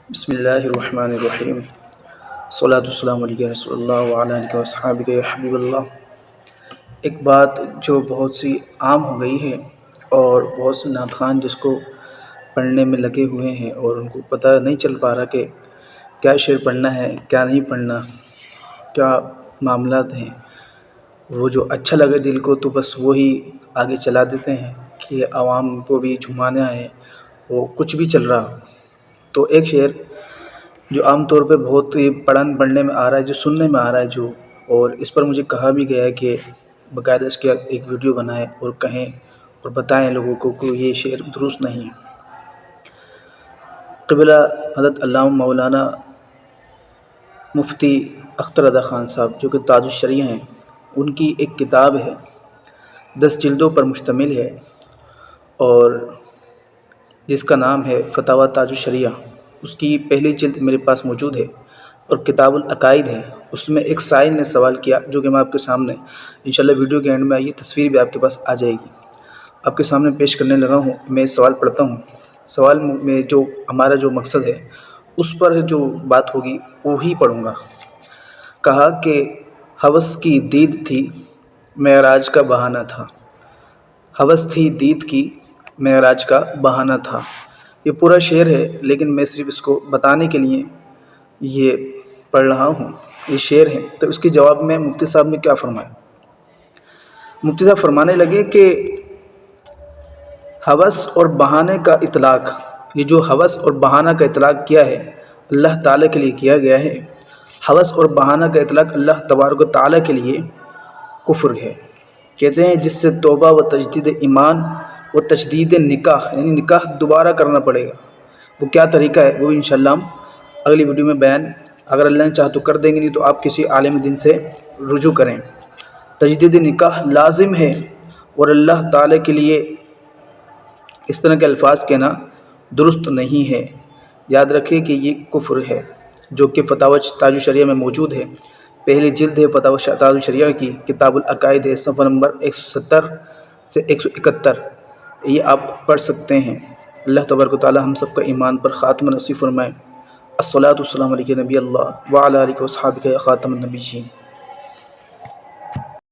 بسم اللہ الرحمن الرحیم، صلاۃ والسلام علیہ رسول اللہ وعلی آلہ وصحبہ یا حبیب اللہ۔ ایک بات جو بہت سی عام ہو گئی ہے اور بہت سے نعت خوان جس کو پڑھنے میں لگے ہوئے ہیں اور ان کو پتہ نہیں چل پا رہا کہ کیا شعر پڑھنا ہے کیا نہیں پڑھنا، کیا معاملات ہیں۔ وہ جو اچھا لگے دل کو تو بس وہی آگے چلا دیتے ہیں کہ عوام کو بھی جھمانا ہے، وہ کچھ بھی چل رہا۔ تو ایک شعر جو عام طور پہ بہت ہی پڑھنے میں آ رہا ہے، جو سننے میں آ رہا ہے، اور اس پر مجھے کہا بھی گیا ہے کہ باقاعدہ اس کی ایک ویڈیو بنائیں اور کہیں اور بتائیں لوگوں کو کہ یہ شعر درست نہیں ہے۔ قبلہ حضرت علامہ مولانا مفتی اختر رضا خان صاحب جو کہ تاج الشریعہ ہیں، ان کی ایک کتاب ہے، 10 جلدوں پر مشتمل ہے اور جس کا نام ہے فتاویٰ تاج الشریعہ۔ اس کی پہلی جلد میرے پاس موجود ہے اور کتاب العقائد ہے۔ اس میں ایک سائل نے سوال کیا جو کہ میں آپ کے سامنے انشاءاللہ ویڈیو کے اینڈ میں یہ تصویر بھی آپ کے پاس آ جائے گی، آپ کے سامنے پیش کرنے لگا ہوں۔ میں سوال پڑھتا ہوں، سوال میں جو ہمارا جو مقصد ہے اس پر جو بات ہوگی وہی پڑھوں گا۔ کہا کہ ہوس کی دید تھی معراج کا بہانہ تھا، ہوس تھی دید کی معراج کا بہانہ تھا۔ یہ پورا شعر ہے لیکن میں صرف اس کو بتانے کے لیے یہ پڑھ رہا ہوں، یہ شعر ہے۔ تو اس کے جواب میں مفتی صاحب نے کیا فرمایا؟ مفتی صاحب فرمانے لگے کہ ہوس اور بہانے کا اطلاق، یہ جو ہوس اور بہانہ کا اطلاق کیا ہے اللہ تعالیٰ کے لیے کیا گیا ہے۔ ہوس اور بہانہ کا اطلاق اللہ تبارک و تعالیٰ کے لیے کفر ہے۔ کہتے ہیں جس سے توبہ و تجدید ایمان و تجدید نکاح، یعنی نکاح دوبارہ کرنا پڑے گا۔ وہ کیا طریقہ ہے وہ انشاءاللہ ہم اگلی ویڈیو میں بیان اگر اللہ نے چاہا تو کر دیں گے، نہیں تو آپ کسی عالم دین سے رجوع کریں۔ تجدید نکاح لازم ہے اور اللہ تعالیٰ کے لیے اس طرح کے الفاظ کہنا درست نہیں ہے۔ یاد رکھیں کہ یہ کفر ہے، جو کہ فتاویٰ تاج الشریعہ میں موجود ہے۔ پہلی جلد ہے فتاویٰ تاج الشریعہ کی، کتاب العقائد ہے، صفحہ نمبر 170 سے 171، یہ آپ پڑھ سکتے ہیں۔ اللہ تبارک و تعالی ہم سب کا ایمان پر خاتمہ نصیب فرمائے۔ الصلاۃ والسلام علیہ نبی اللہ وعلی آلہ وصحبہ یا خاتم النبیین۔